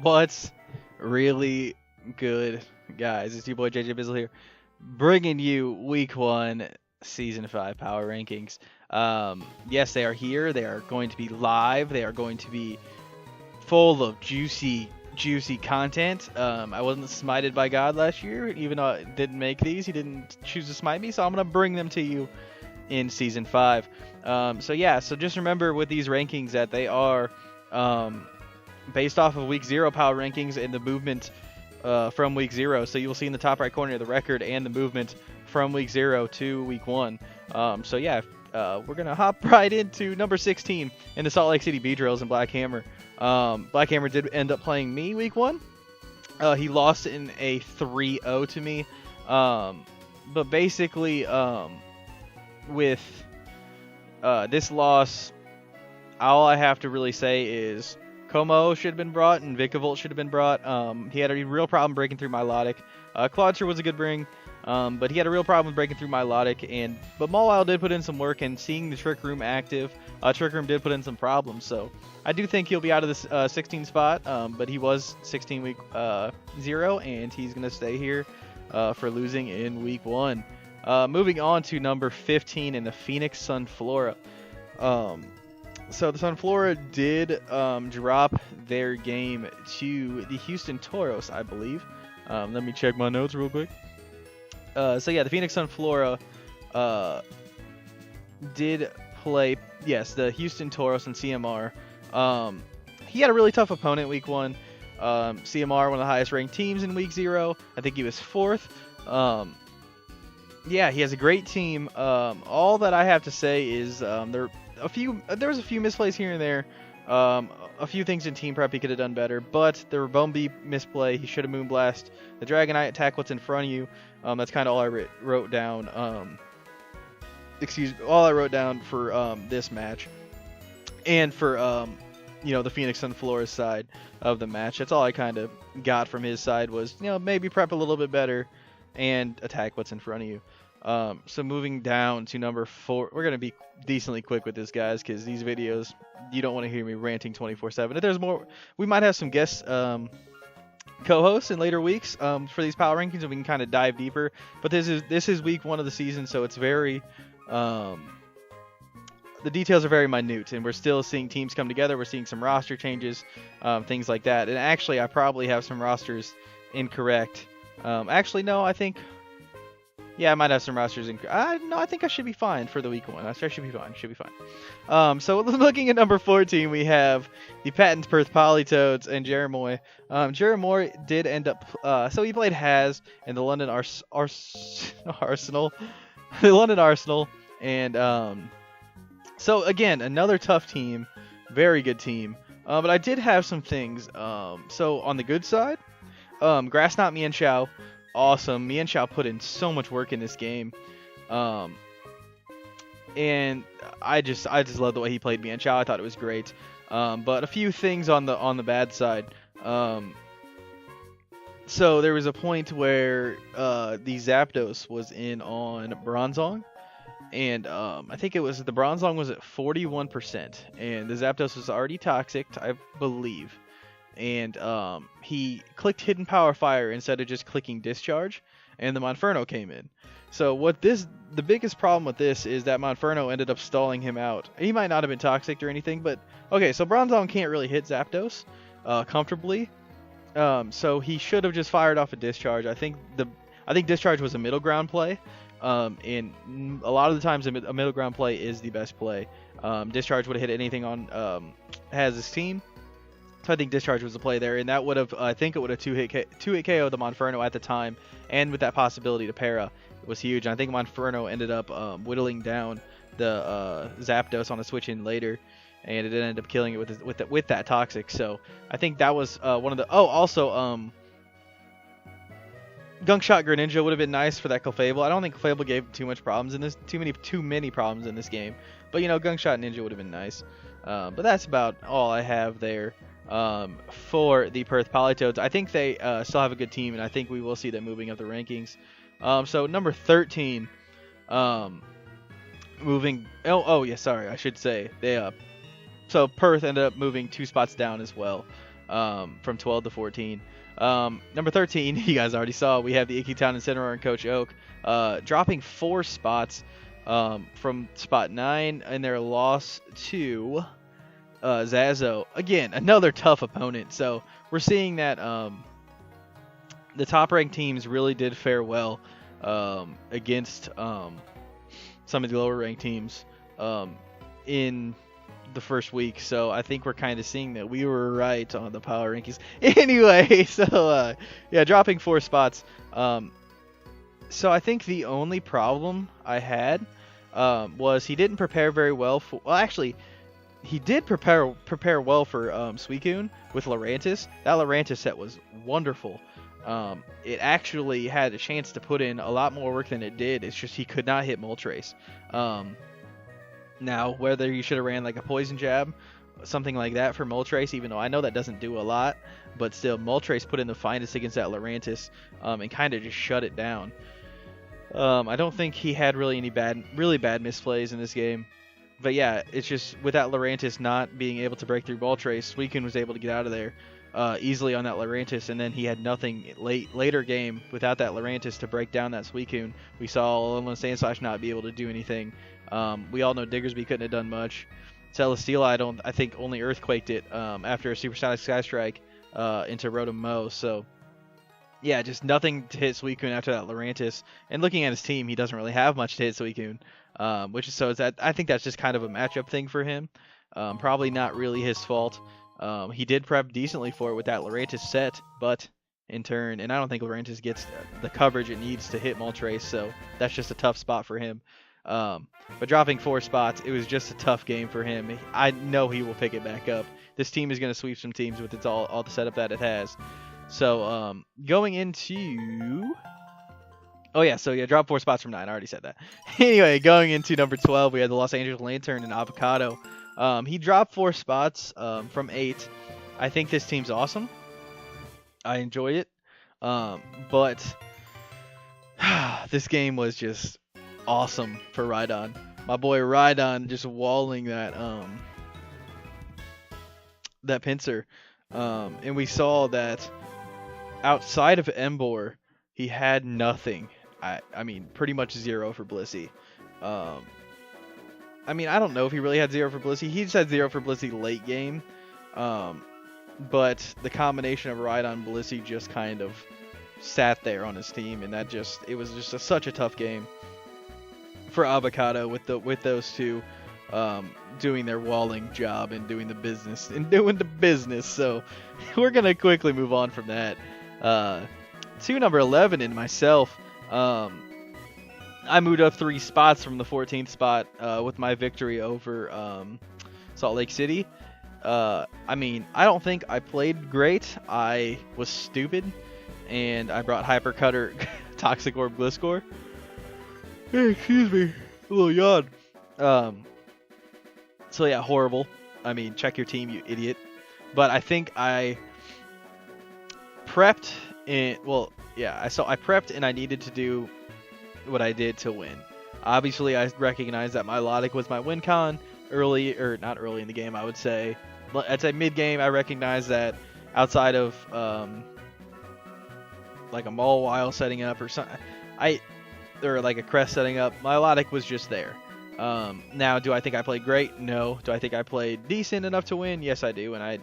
What's really good, guys? It's your boy jjbizzle here, bringing you Week 1, Season 5 Power Rankings. Yes, they are here. They are going to be live. They are going to be full of juicy content. I wasn't smited by God last year, even though I didn't make these. He didn't choose to smite me, so I'm going to bring them to you in Season 5. So just remember with these rankings that they are based off of Week 0 power rankings and the movement from Week 0. So you will see in the top right corner the record and the movement from Week 0 to Week 1. We're going to hop right into number 16 in the Salt Lake City Beedrills and Black Hammer. Black Hammer did end up playing me Week 1. He lost in a 3-0 to me. But basically, with this loss, all I have to really say is Como should have been brought and Vikavolt should have been brought. He had a real problem breaking through Milotic. Claudsure was a good bring, but he had a real problem with breaking through Milotic. But Mawile did put in some work, and seeing the Trick Room active, Trick Room did put in some problems. So I do think he'll be out of this 16 spot, but he was 16 week 0, and he's going to stay here for losing in Week 1. Moving on to number 15 in the Phoenix Sunflora. So the Sunflora did drop their game to the Houston Tauros, I believe. Let me check my notes real quick. The Phoenix Sunflora did play, the Houston Tauros and CMR. He had a really tough opponent Week 1. CMR, one of the highest ranked teams in Week 0. I think he was 4th. He has a great team. All that I have to say is there was a few misplays here and there. A few things in team prep he could have done better, but the Bumblebee misplay, he should have Moonblast. The Dragonite attack what's in front of you. That's kind of all I wrote down. All I wrote down for this match, and for the Phoenix Sunflora's side of the match. That's all I kind of got from his side was maybe prep a little bit better and attack what's in front of you. So moving down to number 4, we're going to be decently quick with this, guys, because these videos, you don't want to hear me ranting 24/7. If there's more, we might have some guest co-hosts in later weeks for these power rankings, and we can kind of dive deeper. But this is Week 1 of the season, so it's very the details are very minute, and we're still seeing teams come together. We're seeing some roster changes, things like that. And actually, I probably have some rosters incorrect. I might have some rosters incorrect. I think I should be fine for the Week 1. I should be fine. So looking at number 14, we have the Patent Perth Politoeds and Jermoi. Jermoi did end up. So he played Haz in the London Arsenal. The London Arsenal. And so again, another tough team. Very good team. But I did have some things. So on the good side, Grass Knot Mian Xiao. Awesome. Mian Xiao put in so much work in this game. And I just love the way he played Mian Xiao. I thought it was great. But a few things on the bad side. So there was a point where the Zapdos was in on Bronzong. And I think it was the Bronzong was at 41%. And the Zapdos was already toxic, I believe. And he clicked Hidden Power Fire instead of just clicking Discharge, and the Monferno came in. So the biggest problem with this is that Monferno ended up stalling him out. He might not have been toxic or anything, but okay, so Bronzong can't really hit Zapdos comfortably. So he should have just fired off a Discharge. I think Discharge was a middle ground play. And a lot of the times a middle ground play is the best play. Discharge would have hit anything on Haz's team. So I think Discharge was the play there, and that would have, I think it would have 2-hit KO the Monferno at the time, and with that possibility to para, it was huge. And I think Monferno ended up whittling down the Zapdos on a switch in later, and it did end up killing it with that toxic. So I think that was one of the. Oh, also Gunk Shot Greninja would have been nice for that Clefable. I don't think Clefable gave too much problems in this, too many problems in this game, but Gunk Shot Ninja would have been nice. But that's about all I have there. For the Perth Politoeds. I think they still have a good team, and I think we will see them moving up the rankings. So number 13, moving. I should say they. So Perth ended up moving 2 spots down as well. from 12 to 14. Number 13, you guys already saw, we have the Icky Town Incineroar and Coach Oak dropping 4 spots from spot 9 in their loss to Zazo. Again, another tough opponent. So we're seeing that the top-ranked teams really did fare well against some of the lower-ranked teams in the first week. So I think we're kind of seeing that we were right on the power rankings. Anyway, so yeah, dropping 4 spots. So I think the only problem I had was he didn't prepare very well for. Well, actually, he did prepare well for Suicune with Lurantis. That Lurantis set was wonderful. It actually had a chance to put in a lot more work than it did. It's just he could not hit Moltres. Now, whether he should have ran like a Poison Jab, something like that for Moltres, even though I know that doesn't do a lot, but still, Moltres put in the finest against that Lurantis and kind of just shut it down. I don't think he had really any really bad misplays in this game. But yeah, it's just with that Lurantis not being able to break through Moltres, Suicune was able to get out of there easily on that Lurantis, and then he had nothing later game without that Lurantis to break down that Suicune. We saw Alolan Sandslash not be able to do anything. We all know Diggersby couldn't have done much. Celesteela, I think only Earthquaked it after a Supersonic Sky Strike into Rotom Mow. So yeah, just nothing to hit Suicune after that Lurantis. And looking at his team, he doesn't really have much to hit Suicune, I think that's just kind of a matchup thing for him. Probably not really his fault. He did prep decently for it with that Lurantis set, but in turn, and I don't think Lurantis gets the coverage it needs to hit Moltres, so that's just a tough spot for him. But dropping 4 spots, it was just a tough game for him. I know he will pick it back up. This team is going to sweep some teams with all the setup that it has. So going into... Oh yeah, so yeah, drop 4 spots from 9. I already said that. Anyway, going into number 12, we had the Los Angeles Lantern and Avocado. He dropped 4 spots from 8. I think this team's awesome. I enjoy it. But this game was just awesome for Rhydon. My boy Rhydon just walling that Pinsir. And we saw that outside of Emboar, he had nothing. I mean, pretty much 0 for Blissey. I mean, I don't know if he really had 0 for Blissey. He just had 0 for Blissey late game. But the combination of Rhydon and Blissey just kind of sat there on his team, and it was just such a tough game for Avocado with those two doing their walling job and doing the business. So we're gonna quickly move on from that to number 11 and myself. I moved up 3 spots from the 14th spot with my victory over Salt Lake City. I mean, I don't think I played great. I was stupid, and I brought Hyper Cutter, Toxic Orb, Gliscor. Hey, excuse me, a little yawn. So yeah, horrible. I mean, check your team, you idiot. But I think I prepped I prepped and I needed to do what I did to win. Obviously, I recognized that Milotic was my win con not early in the game, I would say. I'd say mid-game, I recognized that outside of like a Mawile setting up or something, or like a Crest setting up, Milotic was just there. Now, do I think I played great? No. Do I think I played decent enough to win? Yes, I do, and I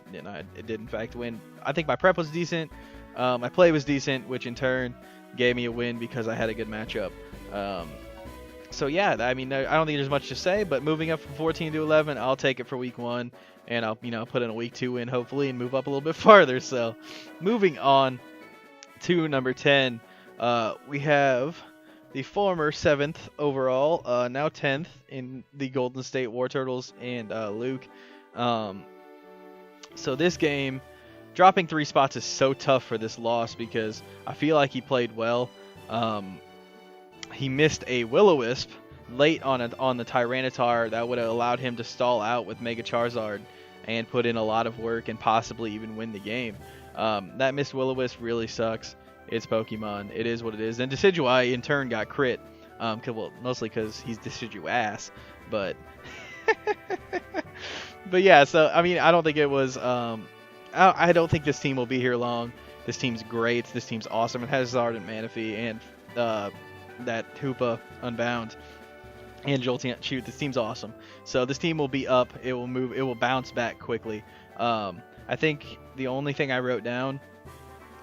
did in fact win. I think my prep was decent. My play was decent, which in turn gave me a win because I had a good matchup. So yeah, I mean, I don't think there's much to say, but moving up from 14 to 11, I'll take it for week 1, and I'll put in a week 2 win hopefully and move up a little bit farther. So moving on to number 10, we have the former 7th overall, now 10th in the Golden State War Turtles and Luke. So this game, dropping 3 spots is so tough for this loss because I feel like he played well. He missed a Will-O-Wisp late on the Tyranitar that would have allowed him to stall out with Mega Charizard and put in a lot of work and possibly even win the game. That missed Will-O-Wisp really sucks. It's Pokemon. It is what it is. And Decidueye in turn got crit. Mostly because he's Deciduass. But but yeah, so I mean, I don't think it was I don't think this team will be here long. This team's great. This team's awesome. It has Zard and Manaphy and that Hoopa Unbound and Jolteon. Shoot, this team's awesome. So this team will be up. It will move. It will bounce back quickly. I think the only thing I wrote down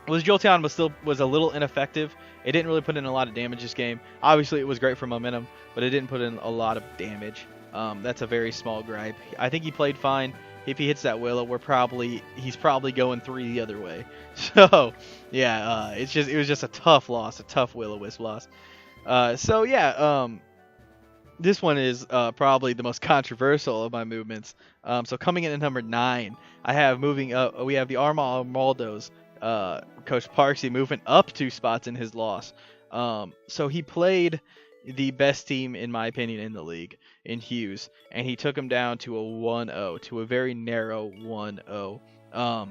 was Jolteon was a little ineffective. It didn't really put in a lot of damage this game. Obviously, it was great for momentum, but it didn't put in a lot of damage. That's a very small gripe. I think he played fine. If he hits that Willow, he's probably going 3 the other way. So yeah, it was just a tough loss, a tough Will-O-Wisp loss. So yeah, this one is probably the most controversial of my movements. So coming in at number 9, I have moving up. We have the Armaldos. Coach Parkzy moving up 2 spots in his loss. So he played the best team, in my opinion, in the league in Hughes, and he took him down to a 1-0, to a very narrow 1-0.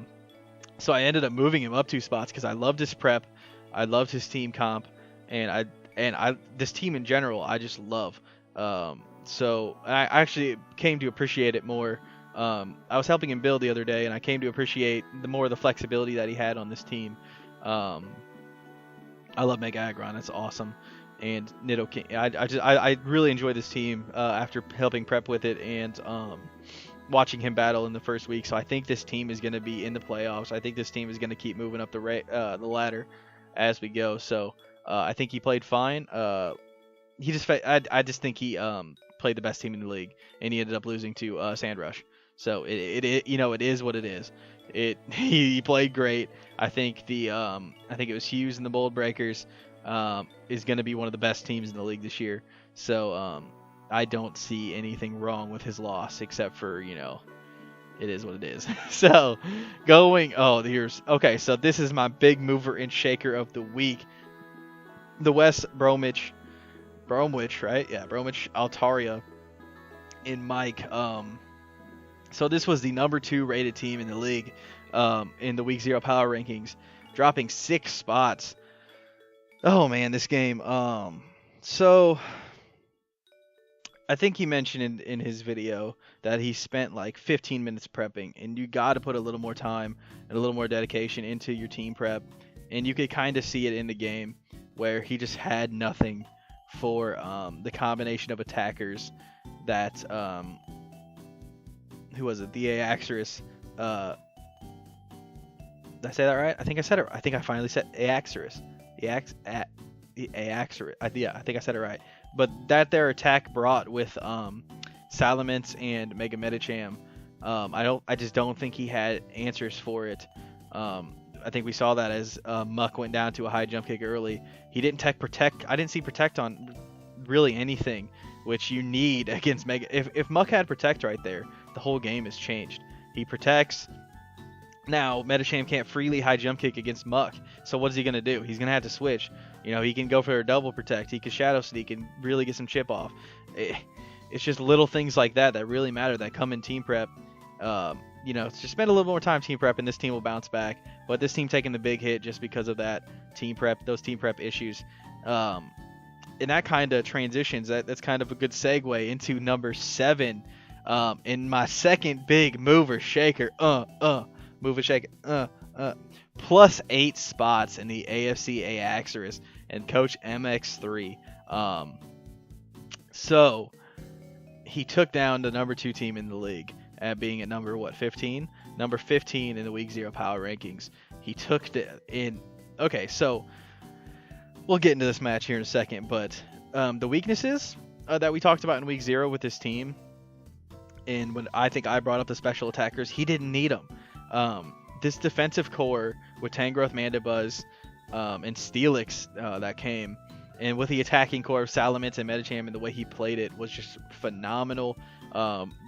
So I ended up moving him up 2 spots because I loved his prep, I loved his team comp, and this team in general I just love. So I actually came to appreciate it more. I was helping him build the other day, and I came to appreciate the flexibility that he had on this team. I love Mega Aggron. That's awesome. And Nidoking. I really enjoyed this team after helping prep with it and watching him battle in the first week. So I think this team is going to be in the playoffs. I think this team is going to keep moving up the ladder as we go. So I think he played fine. I just think he played the best team in the league, and he ended up losing to Sandrush. So it is what it is. He played great. I think it was Hughes and the Bold Breakers is going to be one of the best teams in the league this year. So I don't see anything wrong with his loss, except for it is what it is. So so this is my big mover and shaker of the week. The West Bromwich, right? Yeah, Bromwich Altaria in Mike. So this was the number 2 rated team in the league in the Week 0 power rankings, dropping 6 spots. Oh man, this game. So I think he mentioned in his video that he spent like 15 minutes prepping, and you got to put a little more time and a little more dedication into your team prep, and you could kind of see it in the game where he just had nothing for the combination of attackers that who was it? The Ajaxorus. Did I say that right? I think I said it. I think I finally said Ajaxorus. Ajaxorus. Yeah, I think I said it right. But that their attack brought with Salamence and Mega Medicham. I just don't think he had answers for it. I think we saw that as Muck went down to a high jump kick early. He didn't tech protect. I didn't see protect on really anything, which you need against Mega. If Muck had protect right there, the whole game has changed. He protects. Now, Medicham can't freely high jump kick against Muck, so what is he going to do? He's going to have to switch. He can go for a double protect. He can shadow sneak and really get some chip off. It's just little things like that that really matter, that come in team prep. Just spend a little more time team prep, and this team will bounce back. But this team taking the big hit just because of that those team prep issues. And that kind of transitions. That's kind of a good segue into number 7. In my second big mover shaker. Move a shake. Plus 8 spots in the AFC Ajaxorus and Coach MX3. So he took down the number 2 team in the league at being at number 15? Number 15 in the Week 0 power rankings. He took in. Okay, so we'll get into this match here in a second, but the weaknesses that we talked about in Week 0 with this team, and when I think I brought up the special attackers, he didn't need them. This defensive core with Tangrowth, Mandibuzz, and Steelix that came, and with the attacking core of Salamence and Medicham and the way he played it was just phenomenal.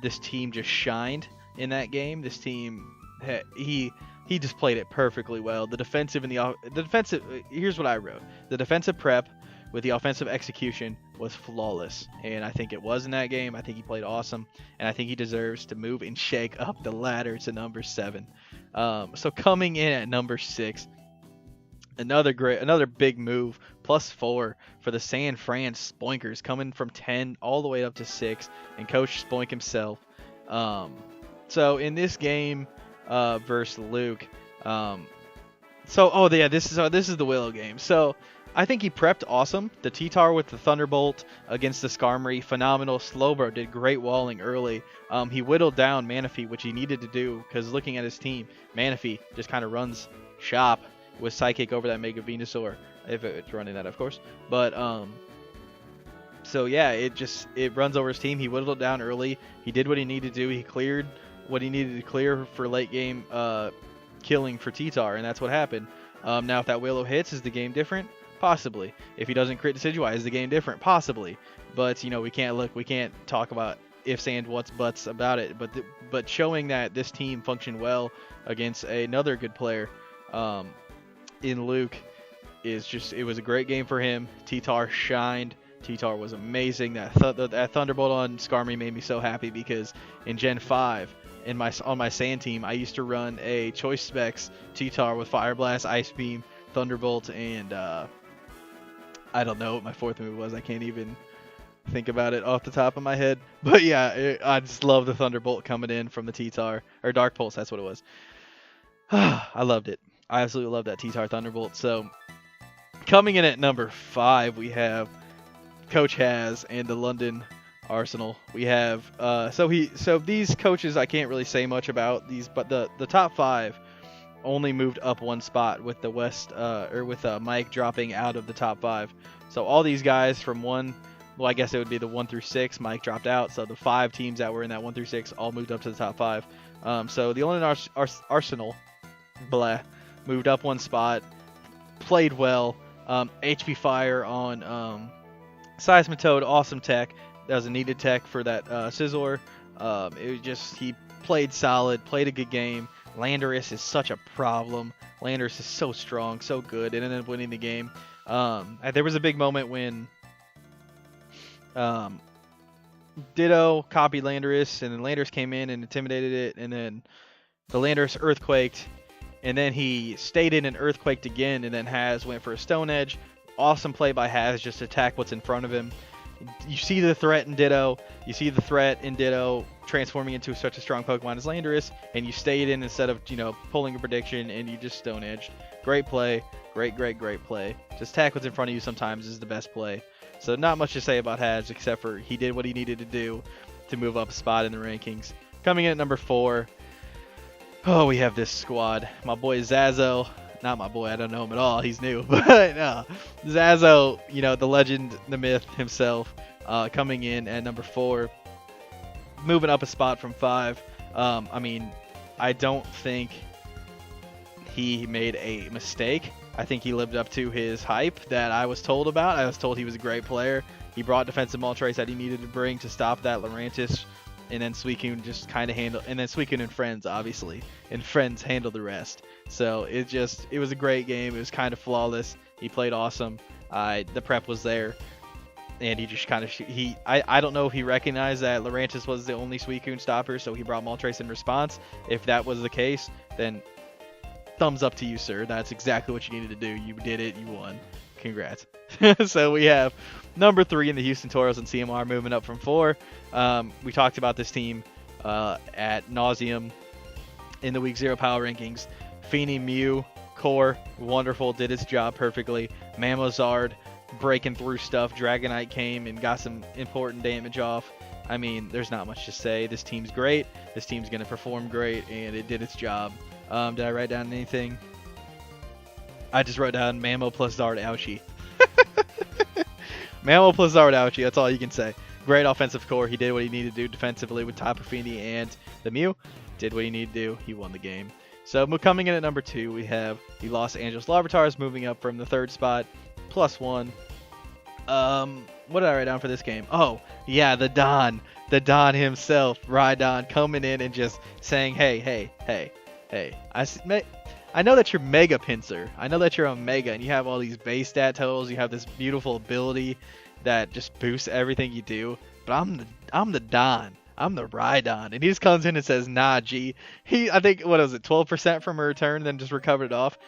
This team just shined in that game. This team, he just played it perfectly well. The defensive here's what I wrote. The defensive prep with the offensive execution was flawless, and I think it was in that game. I think he played awesome, and I think he deserves to move and shake up the ladder to number 7. So coming in at number 6, another big move, plus 4 for the San Fran Spoinkers, coming from 10 all the way up to 6, and Coach Spoink himself. So in this game, versus Luke. Oh yeah, this is the Willow game. So I think he prepped awesome. The T-Tar with the Thunderbolt against the Skarmory, phenomenal. Slowbro did great walling early. He whittled down Manaphy, which he needed to do, because looking at his team, Manaphy just kind of runs shop with Psychic over that Mega Venusaur, if it's running that, of course. But so yeah, it runs over his team. He whittled it down early. He did what he needed to do. He cleared what he needed to clear for late game killing for T-Tar, and that's what happened. Now if that Willow hits, is the game different? Possibly. If he doesn't crit Decidueye, is the game different? Possibly. But we can't talk about ifs and what's buts about it. But showing that this team functioned well against another good player in Luke it was a great game for him. T-Tar shined. T-Tar was amazing. That Thunderbolt on Skarmory made me so happy, because in Gen 5 on my Sand team, I used to run a Choice Specs T-Tar with Fire Blast, Ice Beam, Thunderbolt, and I don't know what my fourth move was. I can't even think about it off the top of my head. But yeah, I just love the Thunderbolt coming in from the T-Tar, or Dark Pulse, that's what it was. I loved it. I absolutely love that T-Tar Thunderbolt. So coming in at number 5, we have Coach Has and the London Arsenal. We have so these coaches I can't really say much about these, but the top 5 only moved up one spot with the with Mike dropping out of the top 5. So all these guys from I guess it would be the 1 through 6. Mike dropped out, so the 5 teams that were in that 1 through 6 all moved up to the top 5. So the London Arsenal, moved up one spot, played well. HP Fire on Seismitoad, awesome tech. That was a needed tech for that Scizor. It was just, he played solid, played a good game. Landorus is such a problem. Landorus is so strong, so good, and ended up winning the game. There was a big moment when Ditto copied Landorus, and then Landorus came in and intimidated it, and then the Landorus earthquaked, and then he stayed in and earthquaked again, and then Has went for a Stone Edge. Awesome play by Has, just attack what's in front of him. You see the threat in Ditto. You see the threat in Ditto transforming into such a strong Pokemon as Landorus, and you stayed in instead of pulling a prediction, and you just Stone Edged. Great play, great play. Just attack what's in front of you sometimes is the best play. So not much to say about Has, except for he did what he needed to do to move up a spot in the rankings. Coming in at number 4, we have this squad. My boy Zazo. Not my boy, I don't know him at all, he's new. But Zazo, the legend, the myth himself, coming in at number 4. Moving up a spot from 5. I don't think he made a mistake. I think he lived up to his hype that I was told about. I was told he was a great player. He brought defensive Moltres that he needed to bring to stop that Lurantis. And then Suicune just kind of handled, and then Suicune and Friends, obviously. And Friends handled the rest. So it was a great game. It was kind of flawless. He played awesome. The prep was there. And he just kind of, I don't know if he recognized that Lurantis was the only Suicune stopper, so he brought Moltres in response. If that was the case, then thumbs up to you, sir. That's exactly what you needed to do. You did it. You won. Congrats. So we have number 3 in the Houston Tauros and CMR moving up from 4. We talked about this team at nauseum in the Week 0 Power Rankings. Feeny, Mew, Core, wonderful, did its job perfectly. Mamozard, breaking through stuff. Dragonite came and got some important damage off. There's not much to say. This team's great. This team's going to perform great, and it did its job. Did I write down anything? I just wrote down Mamo plus Zard Ouchie. Mamo plus Zard Ouchie, that's all you can say. Great offensive core. He did what he needed to do defensively with Tapu Fini and the Mew. Did what he needed to do. He won the game. So coming in at number 2, we have the Los Angeles Larvitars moving up from the 3rd spot, +1. What did I write down for this game? Oh, yeah, the Don himself, Rhydon, coming in and just saying, hey. I know that you're Mega Pinsir. I know that you're a Mega, and you have all these base stat totals. You have this beautiful ability that just boosts everything you do. But I'm the Don. I'm the Rhydon. And he just comes in and says, nah, G. I think, 12% from a return, then just recovered it off.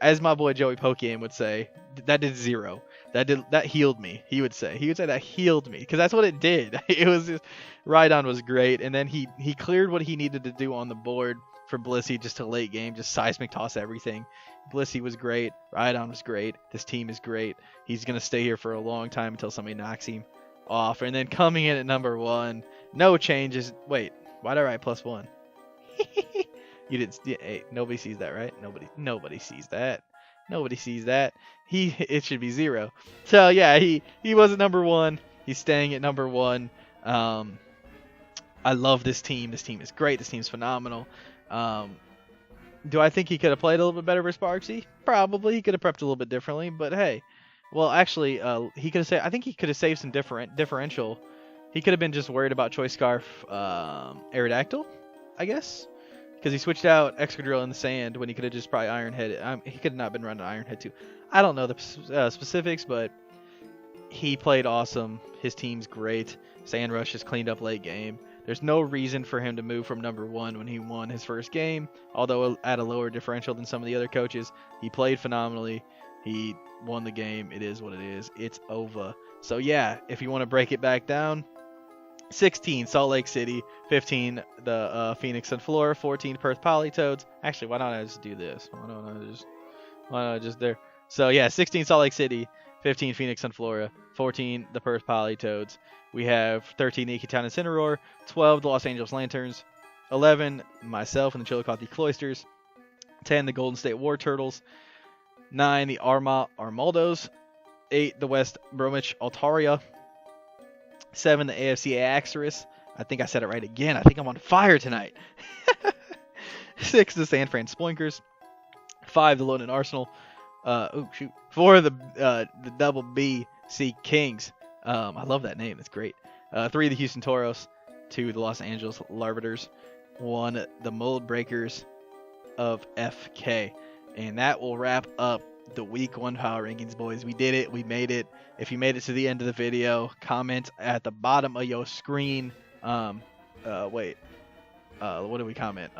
As my boy Joey Pokeyam would say, that did 0. That healed me, he would say. He would say that healed me, because that's what it did. It was just, Rhydon was great, and then he cleared what he needed to do on the board for Blissey just to late game, just seismic toss everything. Blissey was great. Rhydon was great. This team is great. He's going to stay here for a long time until somebody knocks him off. And then coming in at number 1, no changes. Wait, why did I write +1? You didn't. Hey, nobody sees that, right? Nobody sees that. Nobody sees that. It should be 0. So yeah, he was at number 1. He's staying at number 1. I love this team. This team is great. This team's phenomenal. Do I think he could have played a little bit better versus Parkzy? Probably. He could have prepped a little bit differently, but hey. Well, actually, he could have saved. I think he could have saved some differential. He could have been just worried about Choice Scarf, Aerodactyl, I guess, because he switched out Excadrill in the sand when he could have just probably Iron Head. He could have not been running Iron Head too. I don't know the specifics, but he played awesome. His team's great. Sandrush just cleaned up late game. There's no reason for him to move from number 1 when he won his first game, although at a lower differential than some of the other coaches. He played phenomenally. He won the game. It is what it is. It's over. So yeah, if you want to break it back down, 16 Salt Lake City, 15 the Phoenix Sunflora, 14 Perth Politoeds. Actually, why don't I just do this? Why don't I just there? So yeah, 16 Salt Lake City, 15 Phoenix Sunflora, 14 the Perth Politoeds. We have 13 the Town Incineroar, 12 the Los Angeles Lanturns, 11 myself and the Chillicothe Cloysters, 10 the Golden State War Turtles, 9 the Armagh Armaldos, 8 the West Bromwich Altaria, 7 the AFC Ajaxorus. I think I said it right again. I think I'm on fire tonight. 6 the San Fran Spoinkers, 5 the London Arsenal. 4 the double B Seakings. I love that name. It's great. 3 the Houston Tauros, 2 the Los Angeles Larvitars, 1 the Mold Breakers of FK. And that will wrap up the week 1 power rankings, boys. We did it. We made it. If you made it to the end of the video, comment at the bottom of your screen. What do we comment?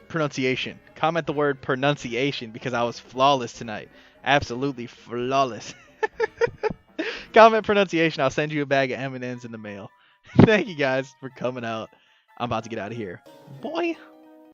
Pronunciation. Comment the word pronunciation because I was flawless tonight. Absolutely flawless. Comment pronunciation. I'll send you a bag of M&Ms in the mail. Thank you guys for coming out. I'm about to get out of here. Boy.